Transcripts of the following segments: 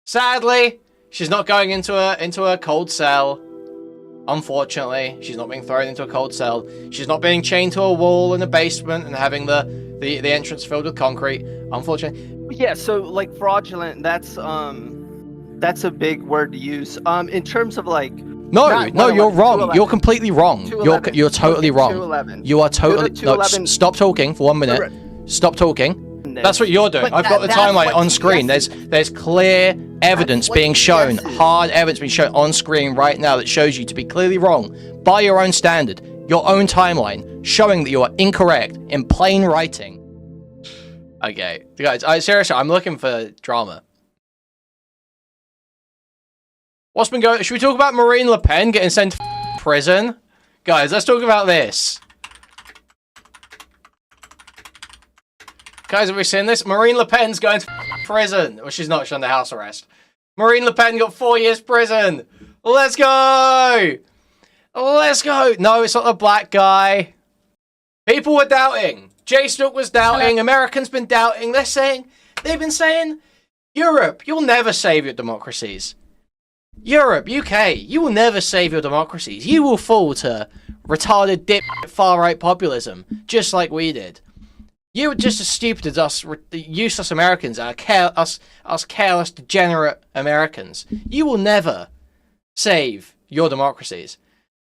Sadly, she's not going into a cold cell. Unfortunately, she's not being thrown into a cold cell. She's not being chained to a wall in a basement and having the entrance filled with concrete. Unfortunately. Yeah, so like fraudulent, that's a big word to use. In terms of like No, you're wrong. You're completely wrong. You're totally wrong. 211. You are totally no. Stop talking for 1 minute. Stop talking. That's what you're doing. I've got the timeline on screen. There's clear evidence being shown, hard evidence being shown on screen right now that shows you to be clearly wrong by your own standard, your own timeline, showing that you are incorrect in plain writing. Okay, guys, seriously, I'm looking for drama. What's been going? Should we talk about Marine Le Pen getting sent to prison? Guys, let's talk about this. Guys, have we seen this? Marine Le Pen's going to prison. Well, she's not. She's under house arrest. Marine Le Pen got 4 years prison. Let's go. Let's go. No, it's not the black guy. People were doubting. Jay Snook was doubting. Americans been doubting. They've been saying, Europe, you'll never save your democracies. Europe, UK, you will never save your democracies. You will fall to retarded dip far-right populism, just like we did. You were just as stupid as us useless Americans, us careless, degenerate Americans. You will never save your democracies.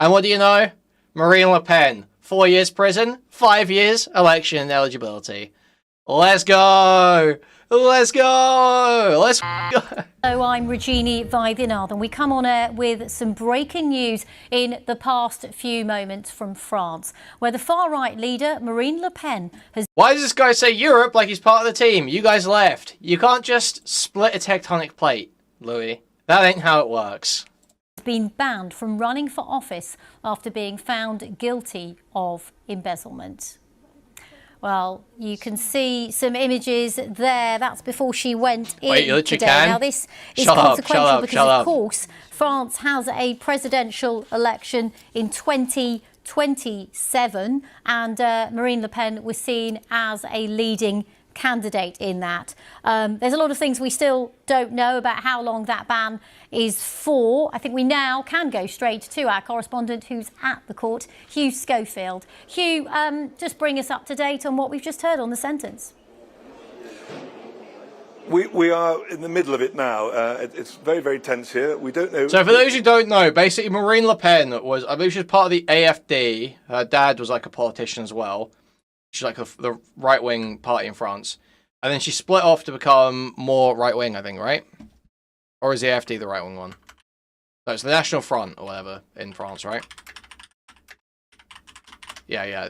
And what do you know? Marine Le Pen, 4 years prison, 5 years election ineligibility. Let's go! Let's go! Let's go! Hello, I'm Regina Vaidinard, and we come on air with some breaking news in the past few moments from France, where the far-right leader, Marine Le Pen, has... Why does this guy say Europe like he's part of the team? You guys left. You can't just split a tectonic plate, Louis. That ain't how it works. ...been banned from running for office after being found guilty of embezzlement. Well, you can see some images there. That's before she went in today. Now, this is consequential because, of course, France has a presidential election in 2027, and Marine Le Pen was seen as a leading candidate in that. There's a lot of things we still don't know about how long that ban is for. I think we now can go straight to our correspondent who's at the court, Hugh Schofield. Hugh, just bring us up to date on what we've just heard on the sentence. We are in the middle of it now. It's very, very tense here. We don't know. So for those who don't know, basically Marine Le Pen was, I believe she was part of the AFD. Her dad was like a politician as well. She's like the right-wing party in France. And then she split off to become more right-wing, I think, right? Or is the AFD the right-wing one? No, it's the National Front or whatever in France, right? Yeah.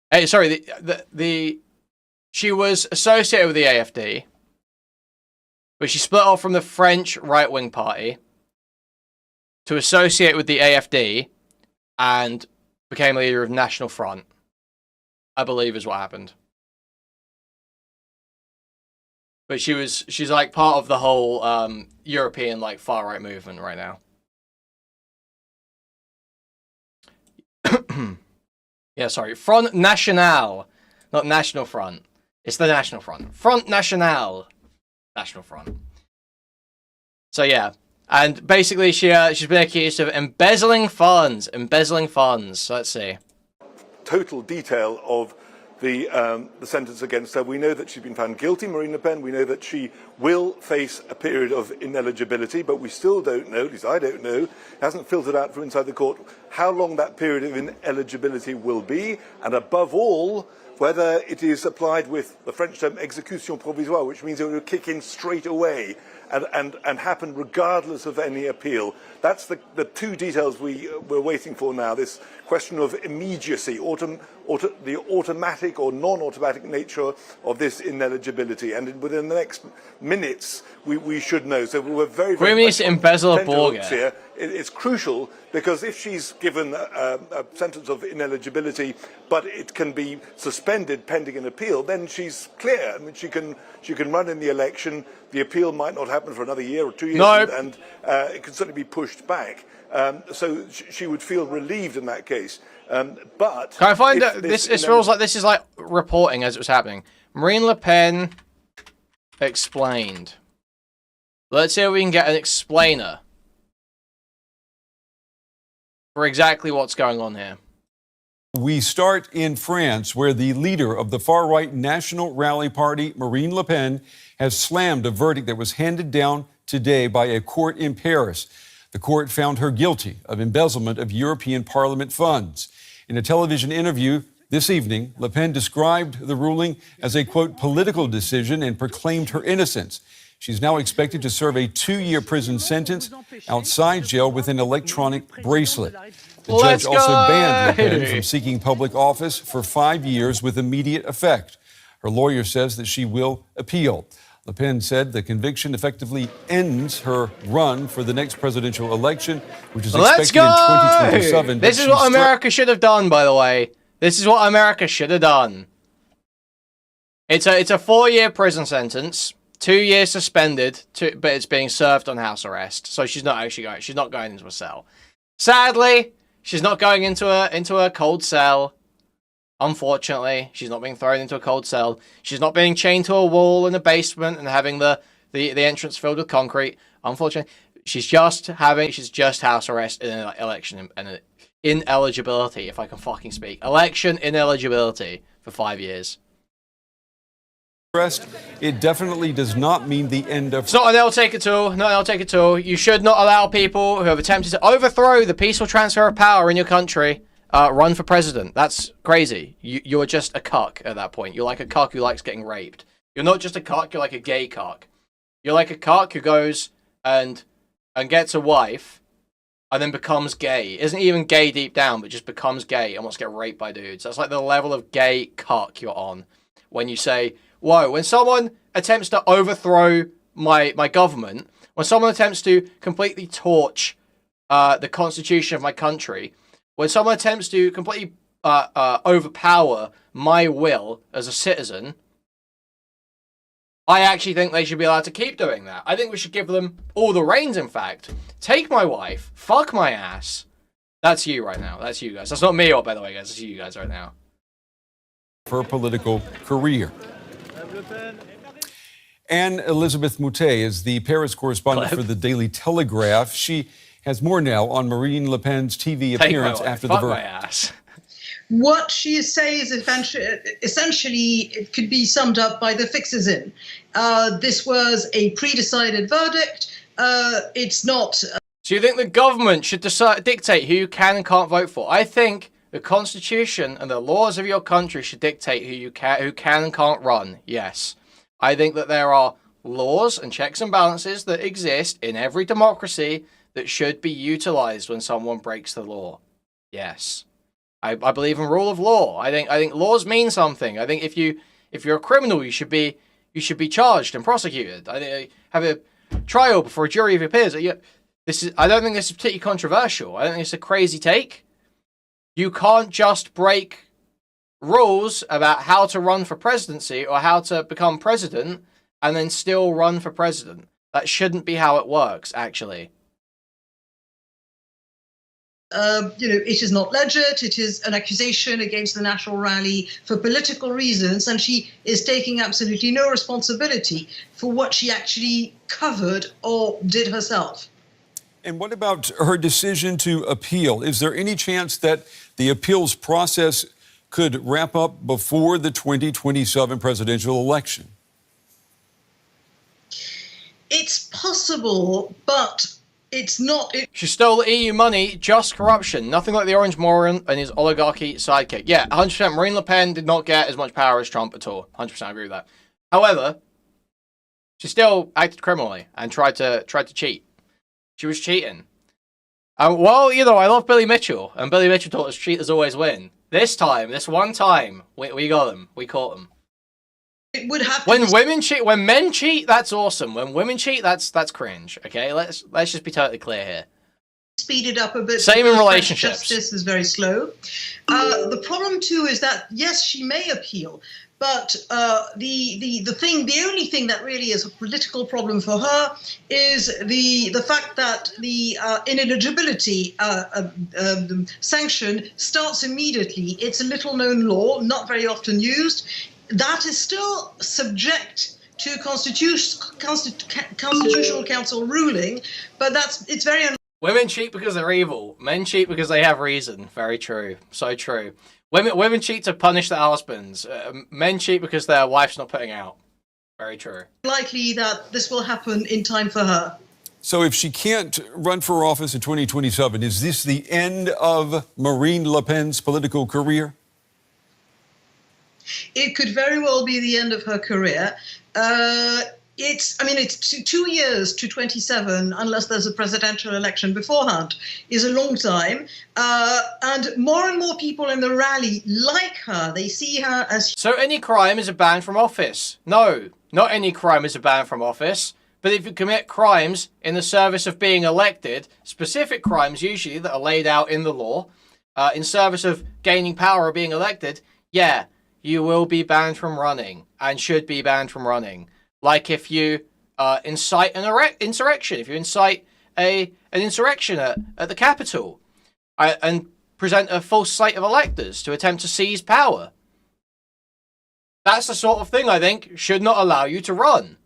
Hey, sorry, she was associated with the AFD, but she split off from the French right-wing party to associate with the AFD and became leader of National Front, I believe is what happened. But she's like part of the whole European like far right movement right now. Yeah, sorry, Front National, not National Front. It's the National Front. Front National, National Front. So yeah, and basically she's been accused of embezzling funds. So let's see. Total detail of the sentence against her. We know that she's been found guilty, Marine Le Pen. We know that she will face a period of ineligibility, but we still don't know, at least I don't know, it hasn't filtered out from inside the court, how long that period of ineligibility will be, and above all, whether it is applied with the French term exécution provisoire, which means it will kick in straight away and happen regardless of any appeal. That's the two details we're waiting for now, this question of immediacy, the automatic or non-automatic nature of this ineligibility. And within the next minutes, we should know. So we're very, very needs to embezzle a burger here. It's crucial because if she's given a sentence of ineligibility, but it can be suspended pending an appeal, then she's clear. I mean, she can run in the election. The appeal might not happen for another year or 2 years, nope. and it can certainly be pushed back. So she would feel relieved in that case. But can I find out? This feels like this is like reporting as it was happening. Marine Le Pen explained. Let's see if we can get an explainer for exactly what's going on here. We start in France, where the leader of the far-right National Rally Party, Marine Le Pen, has slammed a verdict that was handed down today by a court in Paris. The court found her guilty of embezzlement of European Parliament funds. In a television interview this evening, Le Pen described the ruling as a, quote, political decision and proclaimed her innocence. She's now expected to serve a 2-year prison sentence outside jail with an electronic bracelet. The judge also banned Le Pen from seeking public office for 5 years with immediate effect. Her lawyer says that she will appeal. Le Pen said the conviction effectively ends her run for the next presidential election, which is expected in 2027. This is what America should have done, by the way. This is what America should have done. It's a 4-year prison sentence, 2 years suspended, but it's being served on house arrest. So she's not actually going. She's not going into a cell. Sadly, she's not going into a cold cell. Unfortunately, she's not being thrown into a cold cell. She's not being chained to a wall in a basement and having the entrance filled with concrete. Unfortunately, she's just house arrest in an election and ineligibility, if I can fucking speak. Election ineligibility for 5 years. It definitely does not mean the end of... It's not an I'll take it all. Not an I'll take it all. You should not allow people who have attempted to overthrow the peaceful transfer of power in your country run for president. That's crazy. You're just a cuck at that point. You're like a cuck who likes getting raped. You're not just a cuck, you're like a gay cuck. You're like a cuck who goes and gets a wife and then becomes gay. Isn't even gay deep down, but just becomes gay and wants to get raped by dudes. That's like the level of gay cuck you're on. When you say, whoa, when someone attempts to overthrow my government, when someone attempts to completely torch the constitution of my country, when someone attempts to completely overpower my will as a citizen, I actually think they should be allowed to keep doing that. I think we should give them all the reins, in fact. Take my wife, fuck my ass. That's you right now. That's you guys. That's not me, by the way, guys. That's you guys right now. For a political career. Anne Elizabeth Moutet is the Paris correspondent for the Daily Telegraph. She has more now on Marine Le Pen's TV appearance after the verdict. What she says essentially it could be summed up by the fixes in. This was a pre-decided verdict. It's not. Do you think the government should dictate who you can and can't vote for? I think the Constitution and the laws of your country should dictate who can and can't run. Yes. I think that there are laws and checks and balances that exist in every democracy that should be utilized when someone breaks the law. Yes. I believe in rule of law. I think laws mean something. I think if you're a criminal, you should be charged and prosecuted. I think have a trial before a jury of your peers. I don't think this is particularly controversial. I don't think it's a crazy take. You can't just break rules about how to run for presidency or how to become president and then still run for president. That shouldn't be how it works, actually. It is not legit. It is an accusation against the National Rally for political reasons, and she is taking absolutely no responsibility for what she actually covered or did herself. And what about her decision to appeal? Is there any chance that the appeals process could wrap up before the 2027 presidential election? It's possible, but it's not. She stole EU money, just corruption. Nothing like the Orange Moron and his oligarchy sidekick. Yeah, 100%. Marine Le Pen did not get as much power as Trump at all. 100% I agree with that. However, she still acted criminally and tried to cheat. She was cheating. Well, I love Billy Mitchell, and Billy Mitchell taught us cheaters always win. This one time, we got them. We caught them. It would have when women cheat, when men cheat, that's awesome. When women cheat, that's cringe. Okay, let's just be totally clear here. Speeded up a bit. Same in relationships. Justice is very slow. The problem too is that yes, she may appeal, but the only thing that really is a political problem for her is the fact that the ineligibility sanction starts immediately. It's a little known law, not very often used. That is still subject to Constitutional Council ruling, but it's very Women cheat because they're evil. Men cheat because they have reason. Very true. So true. Women cheat to punish their husbands. Men cheat because their wife's not putting out. Very true. likely that this will happen in time for her. So if she can't run for office in 2027, is this the end of Marine Le Pen's political career? It could very well be the end of her career. It's 2 years to 27, unless there's a presidential election beforehand, is a long time. And more people in the rally like her. They see her as... So any crime is a ban from office? No, not any crime is a ban from office. But if you commit crimes in the service of being elected, specific crimes usually that are laid out in the law, in service of gaining power or being elected, yeah, you will be banned from running and should be banned from running. Like if you incite an insurrection, if you incite an insurrection at the Capitol and present a false slate of electors to attempt to seize power. That's the sort of thing I think should not allow you to run.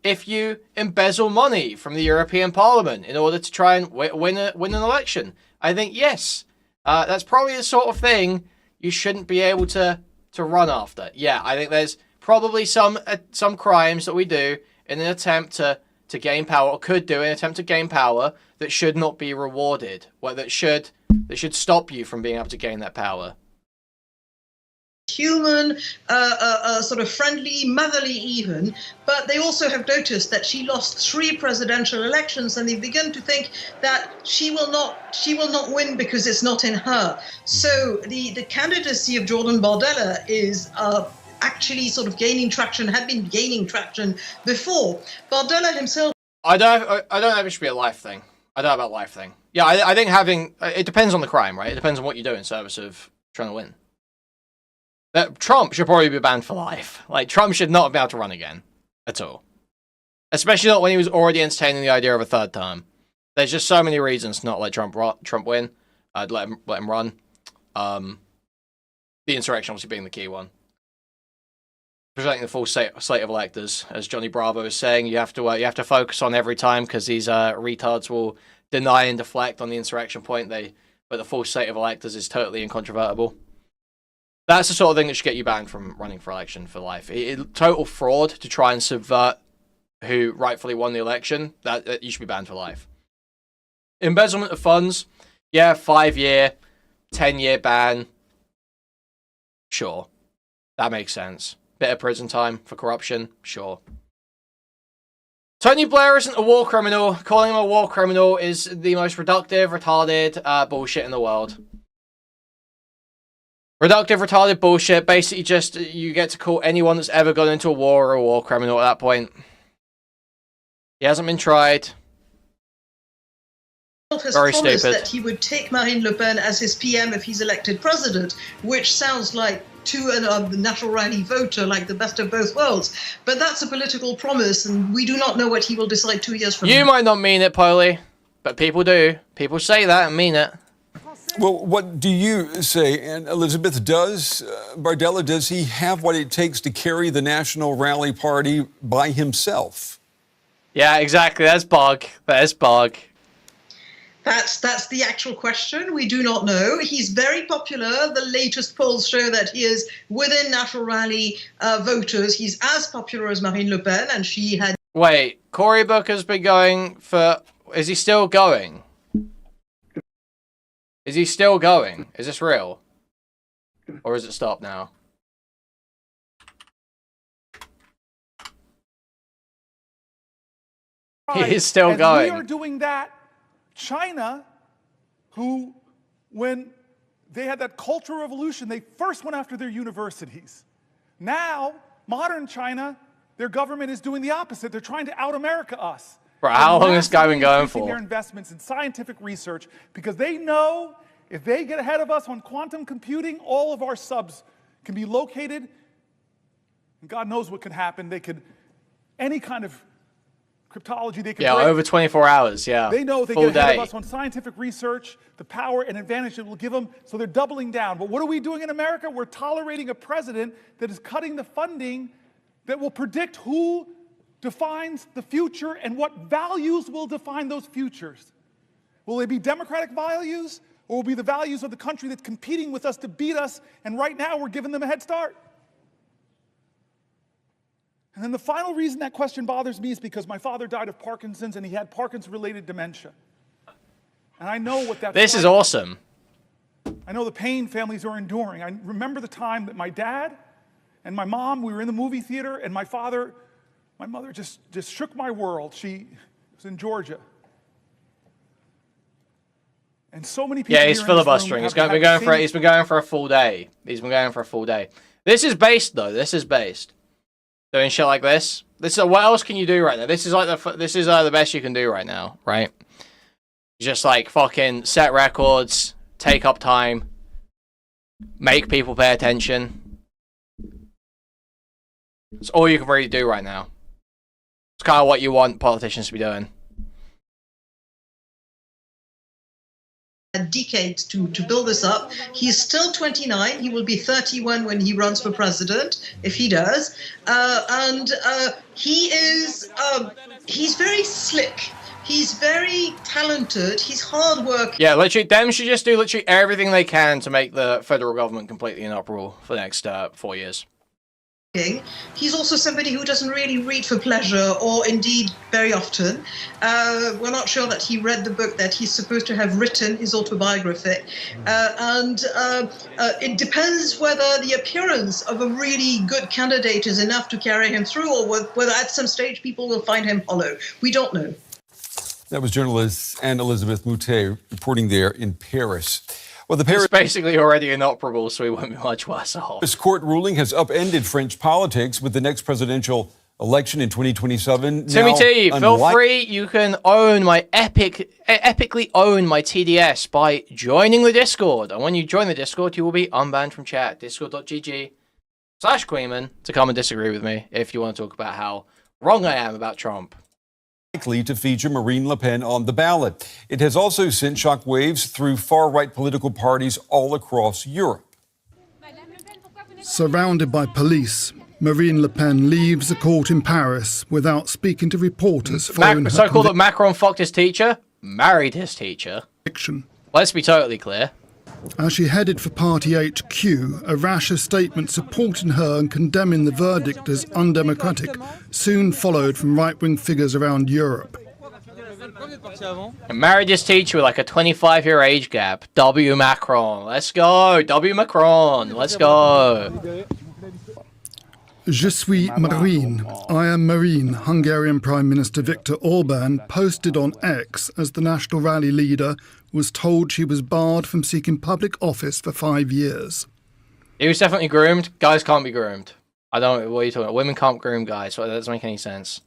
If you embezzle money from the European Parliament in order to try and win an election, I think, yes, that's probably the sort of thing you shouldn't be able to run after. Yeah, I think there's probably some crimes that we do in an attempt to gain power, or could do in an attempt to gain power, that should not be rewarded, or that should stop you from being able to gain that power. Human, sort of friendly, motherly even, but they also have noticed that she lost 3 presidential elections, and they've begun to think that she will not win because it's not in her. So the candidacy of Jordan Bardella is actually sort of gaining traction, had been gaining traction before. Bardella himself... I don't know if it should be a life thing. I don't know about life thing. Yeah, I think having... It depends on the crime, right? It depends on what you do in service of trying to win. Trump should probably be banned for life. Like, Trump should not be able to run again. At all. Especially not when he was already entertaining the idea of a third term. There's just so many reasons to not let Trump win. Let him run. The insurrection obviously being the key one. Presenting the full slate of electors, as Johnny Bravo is saying, you have to focus on every time, because these retards will deny and deflect on the insurrection point. But the full slate of electors is totally incontrovertible. That's the sort of thing that should get you banned from running for election for life. Total fraud to try and subvert who rightfully won the election. That you should be banned for life. Embezzlement of funds, yeah, 5-year, 10-year ban. Sure, that makes sense. Bit of prison time for corruption, sure. Tony Blair isn't a war criminal. Calling him a war criminal is the most reductive, retarded bullshit in the world. Reductive, retarded bullshit. Basically just, you get to call anyone that's ever gone into a war a war criminal at that point. He hasn't been tried. Has Very promised stupid. that he would take Marine Le Pen as his PM if he's elected president, which sounds like to a National Rally voter like the best of both worlds. But that's a political promise, and we do not know what he will decide 2 years from now. You might not mean it, Polly, but people do. People say that and mean it. Well, what do you say? And Elizabeth, Bardella, does he have what it takes to carry the National Rally Party by himself? Yeah, exactly. That's bug. That is bug. That's the actual question. We do not know. He's very popular. The latest polls show that he is within National Rally voters. He's as popular as Marine Le Pen, and she had... Wait, Cory Booker's been going for... Is he still going? Is he still going? Is this real? Or is it stopped now? He is still going. We are doing that. China, who, when they had that Cultural Revolution, they first went after their universities. Now, modern China, their government is doing the opposite. They're trying to out-America us. Bro, how long has this guy been going for? Their investments in scientific research, because they know if they get ahead of us on quantum computing, all of our subs can be located, and God knows what could happen. They could, any kind of cryptology they can break. Over 24 hours, yeah. They know if they Full get ahead day. of us on scientific research, the power and advantage it will give them, so they're doubling down. But what are we doing in America? We're tolerating a president that is cutting the funding that will predict who defines the future and what values will define those futures. Will they be democratic values, or will it be the values of the country that's competing with us to beat us, and right now we're giving them a head start? And then the final reason that question bothers me is because my father died of Parkinson's, and he had Parkinson's-related dementia. And I know what that's This like. is awesome. I know the pain families are enduring. I remember the time that my dad and my mom, we were in the movie theater, and my mother just shook my world. She was in Georgia. And so many people. Yeah, he's filibustering. He's been going for a full day. He's been going for a full day. This is based though. This is based. Doing shit like this. This is what else can you do right now? This is like the best you can do right now, right? Just like fucking set records, take up time, make people pay attention. It's all you can really do right now. It's kind of what you want politicians to be doing. Decades to build this up. He's still 29. He will be 31 when he runs for president, if he does. He's very slick. He's very talented. He's hard work. Yeah, literally, them should just do literally everything they can to make the federal government completely inoperable for the next 4 years. He's also somebody who doesn't really read for pleasure, or indeed very often. We're not sure that he read the book that he's supposed to have written, his autobiography. It depends whether the appearance of a really good candidate is enough to carry him through, or whether at some stage people will find him hollow. We don't know. That was journalist Anne-Elisabeth Moutet reporting there in Paris. Well, the It's basically already inoperable, so he won't be much worse off. Paris court ruling has upended French politics with the next presidential election in 2027. Timmy T, feel free. You can own my epically own my TDS by joining the Discord. And when you join the Discord, you will be unbanned from chat. Discord.gg/Kuihman to come and disagree with me if you want to talk about how wrong I am about Trump. Likely to feature Marine Le Pen on the ballot. It has also sent shockwaves through far-right political parties all across Europe. Surrounded by police, Marine Le Pen leaves a court in Paris without speaking to reporters following her So-called that Macron fucked his teacher, married his teacher. conviction. Let's be totally clear. As she headed for Party HQ, a rash of statements supporting her and condemning the verdict as undemocratic soon followed from right-wing figures around Europe. And married his teacher with like a 25-year age gap. W. Macron. Let's go. W. Macron. Let's go. Je suis Marine. I am Marine, Hungarian Prime Minister Viktor Orban posted on X as the National Rally leader was told she was barred from seeking public office for 5 years. He was definitely groomed. Guys can't be groomed. What are you talking about? Women can't groom guys. So that doesn't make any sense.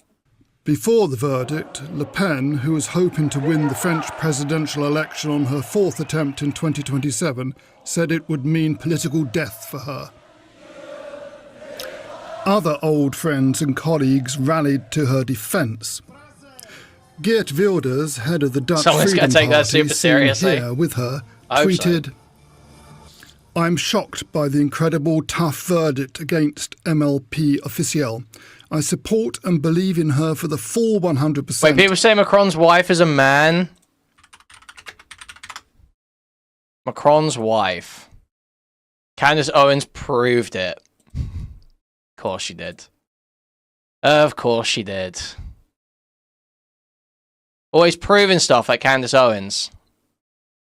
Before the verdict, Le Pen, who was hoping to win the French presidential election on her fourth attempt in 2027, said it would mean political death for her. Other old friends and colleagues rallied to her defence. Geert Wilders, head of the Dutch Freedom Party, seen here with her, tweeted, "I'm shocked by the incredible tough verdict against MLP Officiel. I support and believe in her for the full 100%. Wait, people say Macron's wife is a man? Macron's wife. Candace Owens proved it. Of course she did. Of course she did. Always proving stuff like Candace Owens.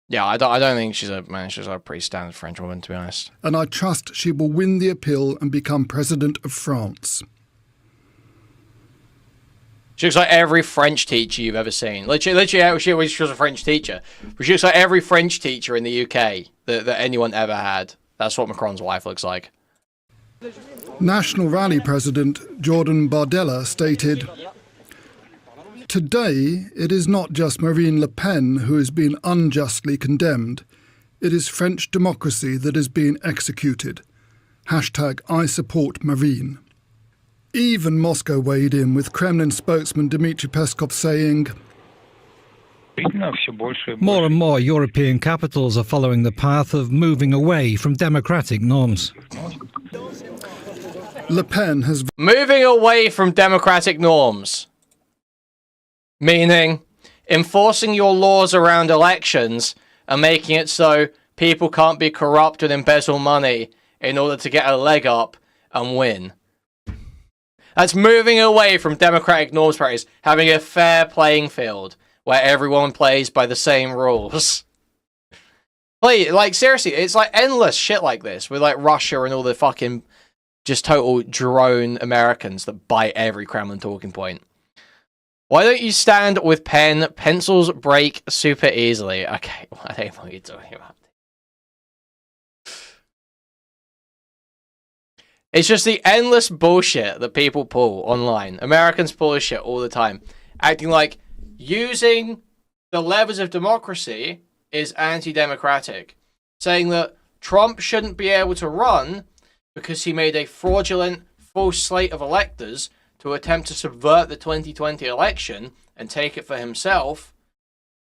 Yeah, I don't think she's a man. She's a pretty standard French woman, to be honest. And I trust she will win the appeal and become president of France." She looks like every French teacher you've ever seen. Literally, she was a French teacher. But she looks like every French teacher in the UK that anyone ever had. That's what Macron's wife looks like. National Rally President Jordan Bardella stated, "Today, it is not just Marine Le Pen who is being unjustly condemned. It is French democracy that is being executed. #I support Marine." Even Moscow weighed in, with Kremlin spokesman Dmitry Peskov saying, "More and more European capitals are following the path of moving away from democratic norms." Le Pen has... Moving away from democratic norms. Meaning, enforcing your laws around elections and making it so people can't be corrupt and embezzle money in order to get a leg up and win. That's moving away from democratic norms practice, having a fair playing field where everyone plays by the same rules. Like, seriously, it's like endless shit like this with like Russia and all the fucking just total drone Americans that bite every Kremlin talking point. Why don't you stand with pen? Pencils break super easily. Okay, I don't know what you're talking about. It's just the endless bullshit that people pull online. Americans pull this shit all the time. Acting like using the levers of democracy is anti-democratic. Saying that Trump shouldn't be able to run because he made a fraudulent, false slate of electors to attempt to subvert the 2020 election and take it for himself.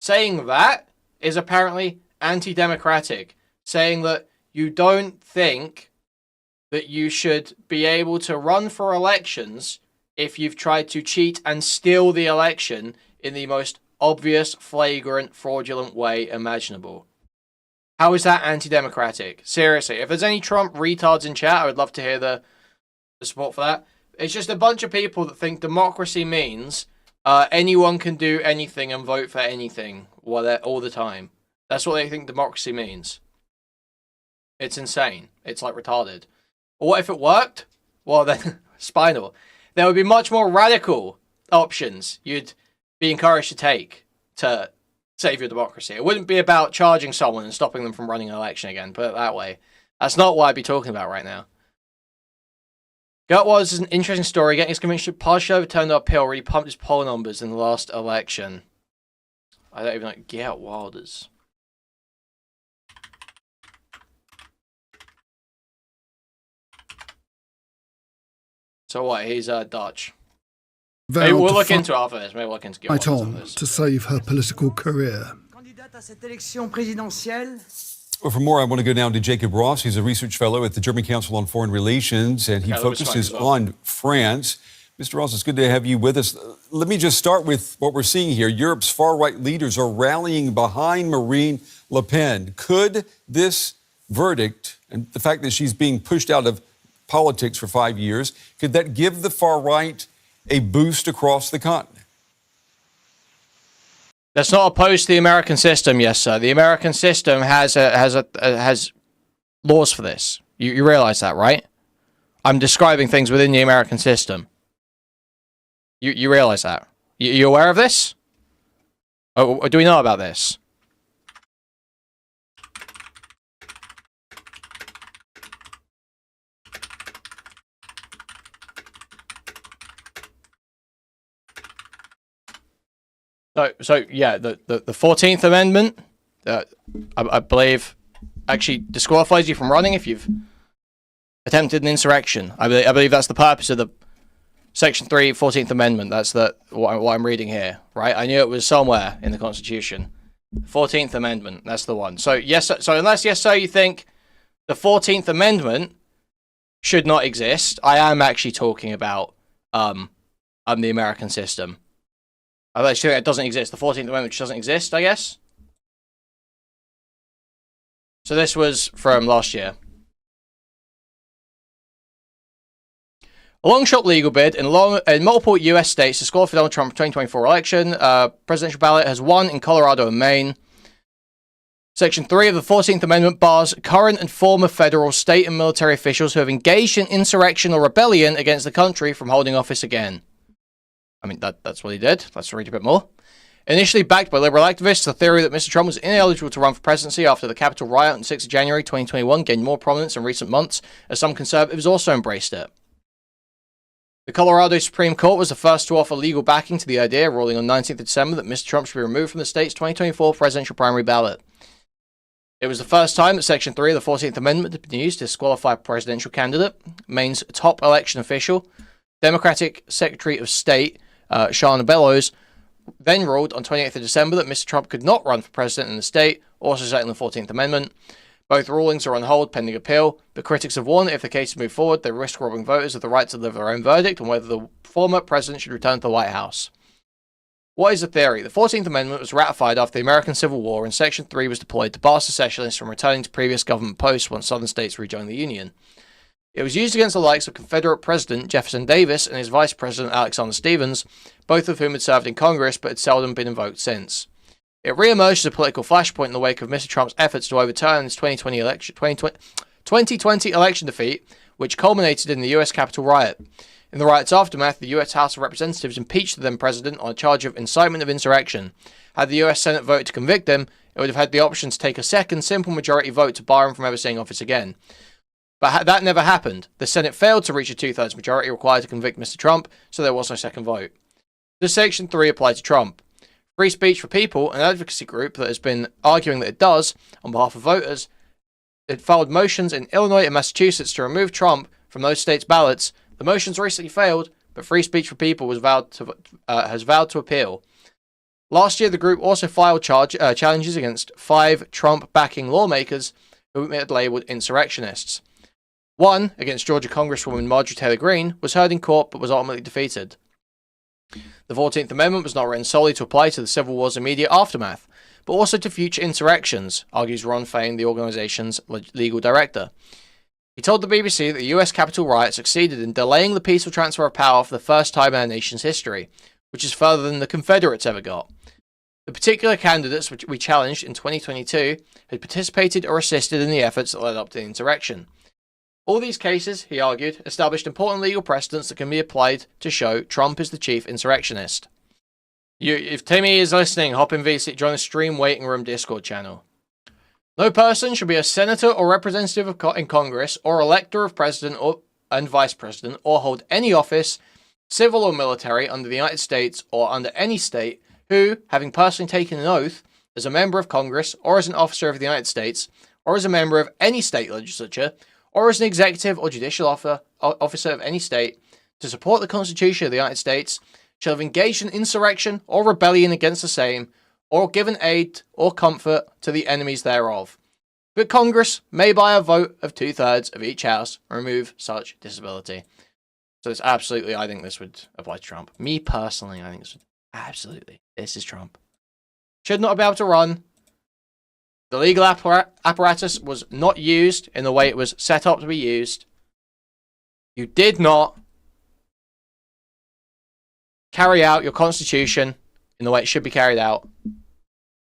Saying that is apparently anti-democratic. Saying that you don't think that you should be able to run for elections if you've tried to cheat and steal the election in the most obvious, flagrant, fraudulent way imaginable. How is that anti-democratic? Seriously, if there's any Trump retards in chat, I would love to hear the support for that. It's just a bunch of people that think democracy means anyone can do anything and vote for anything all the time. That's what they think democracy means. It's insane. It's like retarded. Or what if it worked? Well, then, spinal. There would be much more radical options you'd be encouraged to take to save your democracy. It wouldn't be about charging someone and stopping them from running an election again, put it that way. That's not what I'd be talking about right now. Gert was an interesting story. Getting his conviction partially overturned uphill really pumped his poll numbers in the last election. I don't even know. Gert Wilders. So what? He's Dutch. Maybe we'll look into it after this. Maybe we'll look into Right on to save her political career. Well, for more, I want to go now to Jacob Ross. He's a research fellow at the German Council on Foreign Relations, and he focuses on France. Mr. Ross, it's good to have you with us. Let me just start with what we're seeing here. Europe's far-right leaders are rallying behind Marine Le Pen. Could this verdict, and the fact that she's being pushed out of politics for 5 years, could that give the far-right a boost across the continent? That's not opposed to the American system, yes, sir. The American system has laws for this. You realize that, right? I'm describing things within the American system. You realize that? You aware of this? Or do we know about this? So yeah, the 14th Amendment, I believe, actually disqualifies you from running if you've attempted an insurrection. I believe that's the purpose of the Section 3, 14th Amendment. That's what I'm reading here, right? I knew it was somewhere in the Constitution. 14th Amendment, that's the one. So yes, so unless yes, sir, you think the 14th Amendment should not exist, I am actually talking about the American system. I actually think it doesn't exist. The 14th Amendment which doesn't exist, I guess. So this was from last year. A long-shot legal bid in multiple U.S. states to disqualify Donald Trump 2024 election. Presidential ballot has won in Colorado and Maine. Section 3 of the 14th Amendment bars current and former federal, state, and military officials who have engaged in insurrection or rebellion against the country from holding office again. I mean, that's what he did. Let's read a bit more. Initially backed by liberal activists, the theory that Mr. Trump was ineligible to run for presidency after the Capitol riot on 6 January 2021 gained more prominence in recent months, as some conservatives also embraced it. The Colorado Supreme Court was the first to offer legal backing to the idea, ruling on 19th December that Mr. Trump should be removed from the state's 2024 presidential primary ballot. It was the first time that Section 3 of the 14th Amendment had been used to disqualify a presidential candidate. Maine's top election official, Democratic Secretary of State, Shana Bellows, then ruled on 28th of December that Mr. Trump could not run for president in the state, also citing the 14th Amendment. Both rulings are on hold pending appeal, but critics have warned that if the cases move forward, they risk robbing voters of the right to deliver their own verdict on whether the former president should return to the White House. What is the theory? The 14th Amendment was ratified after the American Civil War, and Section 3 was deployed to bar secessionists from returning to previous government posts once southern states rejoined the Union. It was used against the likes of Confederate President Jefferson Davis and his Vice President Alexander Stephens, both of whom had served in Congress but had seldom been invoked since. It re-emerged as a political flashpoint in the wake of Mr. Trump's efforts to overturn his 2020 election defeat, which culminated in the US Capitol riot. In the riot's aftermath, the US House of Representatives impeached the then president on a charge of incitement of insurrection. Had the US Senate voted to convict him, it would have had the option to take a second simple majority vote to bar him from ever seeing office again. But that never happened. The Senate failed to reach a two-thirds majority required to convict Mr. Trump, so there was no second vote. Does Section 3 apply to Trump? Free Speech for People, an advocacy group that has been arguing that it does, on behalf of voters, it filed motions in Illinois and Massachusetts to remove Trump from those states' ballots. The motions recently failed, but Free Speech for People has vowed to appeal. Last year, the group also filed challenges against 5 Trump-backing lawmakers who it had labelled insurrectionists. One, against Georgia Congresswoman Marjorie Taylor Greene, was heard in court but was ultimately defeated. The 14th Amendment was not written solely to apply to the Civil War's immediate aftermath, but also to future insurrections, argues Ron Fain, the organisation's legal director. He told the BBC that the US Capitol riot succeeded in delaying the peaceful transfer of power for the first time in our nation's history, which is further than the Confederates ever got. The particular candidates which we challenged in 2022 had participated or assisted in the efforts that led up to the insurrection. All these cases, he argued, established important legal precedents that can be applied to show Trump is the chief insurrectionist. If Timmy is listening, hop in VC, join the Stream Waiting Room Discord channel. No person should be a senator or representative in Congress or elector of president and vice president or hold any office, civil or military, under the United States or under any state who, having personally taken an oath as a member of Congress or as an officer of the United States or as a member of any state legislature or as an executive or judicial officer of any state, to support the Constitution of the United States, shall have engaged in insurrection or rebellion against the same, or given aid or comfort to the enemies thereof. But Congress may by a vote of 2/3 of each house remove such disability. So it's absolutely, I think this would apply to Trump. Me personally, I think this would absolutely. This is Trump. Should not be able to run. The legal apparatus was not used in the way it was set up to be used. You did not carry out your constitution in the way it should be carried out.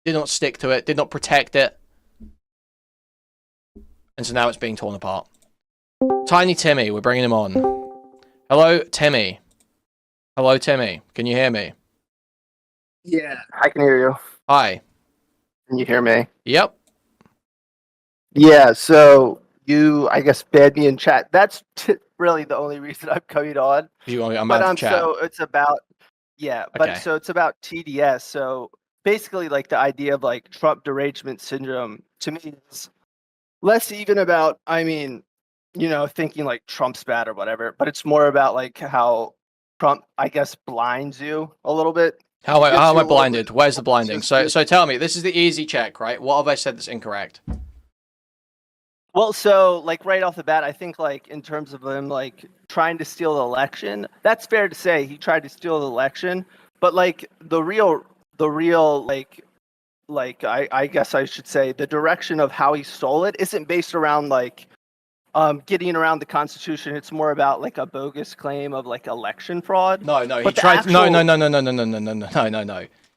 Did not stick to it, did not protect it. And so now it's being torn apart. Tiny Timmy, we're bringing him on. Hello, Timmy. Hello, Timmy. Can you hear me? Yeah, I can hear you. Hi. Can you hear me? Yep. Yeah, so you, I guess, banned me in chat. That's really the only reason I'm coming on. I'm out of chat. So it's about, Okay. So it's about TDS. So basically, like, the idea of, like, Trump derangement syndrome, to me, is less even about, thinking, like, Trump's bad or whatever, but it's more about, like, how Trump, I guess, blinds you a little bit. How am I blinded? Where's the blinding? So tell me, this is the easy check, right? What have I said that's incorrect? Well, so, like, right off the bat, I think, like, in terms of him, like, trying to steal the election, that's fair to say. He tried to steal the election, but, like, the real, I guess I should say, the direction of how he stole it isn't based around, like, getting around the Constitution. It's more about, like, a bogus claim of, like, election fraud. No. He tried. No.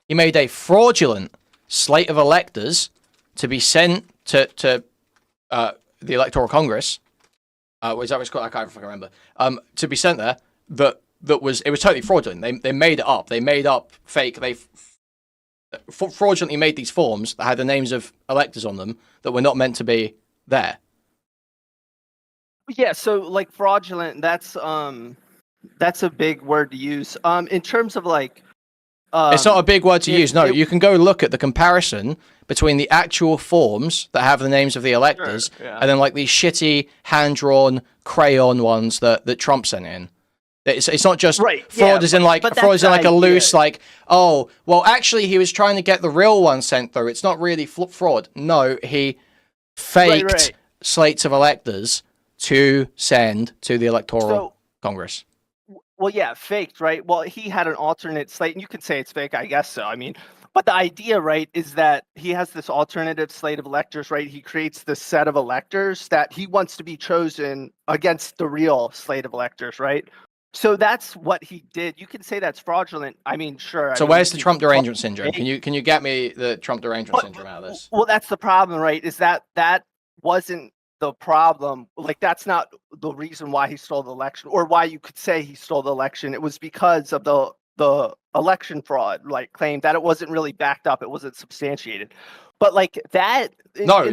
He made a fraudulent slate of electors to be sent to the Electoral Congress. Is that what it's called? I can't remember. To be sent there. It was totally fraudulent. They made it up. They made up fake. They fraudulently made these forms that had the names of electors on them that were not meant to be there. Yeah, so, like, fraudulent, that's a big word to use. In terms of, like, it's not a big word to use. No, you can go look at the comparison between the actual forms that have the names of the electors and then, like, these shitty hand-drawn crayon ones that Trump sent in. It's not just fraud is in like a loose, like, oh, well, actually he was trying to get the real one sent through. It's not really fraud. No, he faked slates of electors to send to the Electoral Congress. Well, yeah, faked, right? Well, he had an alternate slate, and you could say it's fake, I guess so. I mean, but the idea, right, is that he has this alternative slate of electors, right? He creates this set of electors that he wants to be chosen against the real slate of electors, right? So that's what he did. You can say that's fraudulent. I mean, sure. So where's the Trump derangement syndrome? Can you get me the Trump derangement syndrome out of this? Well, that's the problem, right? Is that wasn't the problem. Like, that's not the reason why he stole the election, or why you could say he stole the election. It was because of the election fraud, like, claim that it wasn't really backed up, it wasn't substantiated. But like that. No.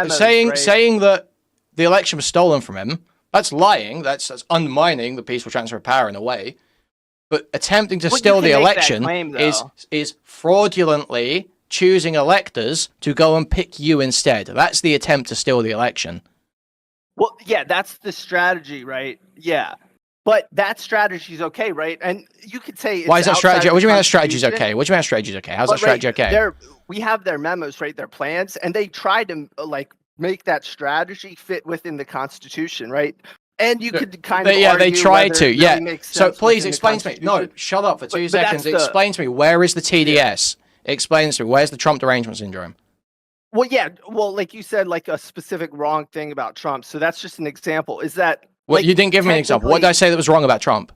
Saying that the election was stolen from him, that's lying. That's undermining the peaceful transfer of power in a way. But attempting to steal the election is fraudulently choosing electors to go and pick you instead. That's the attempt to steal the election. Well, yeah, that's the strategy, right? Yeah. But that strategy is okay, right? And you could say, why is that strategy? What do you mean that strategy is okay? What do you mean that strategy is okay? How's that strategy okay? We have their memos, right? Their plans, and they tried to like make that strategy fit within the Constitution, right? And you could kind of they tried to, really so please explain to me. No, shut up for 2 seconds. Explain to me, where is the TDS? Explain to me, where's the Trump derangement syndrome? Well, yeah, well, like you said, like a specific wrong thing about Trump. So that's just an example. Is that what, you didn't give me an example? What did I say that was wrong about Trump?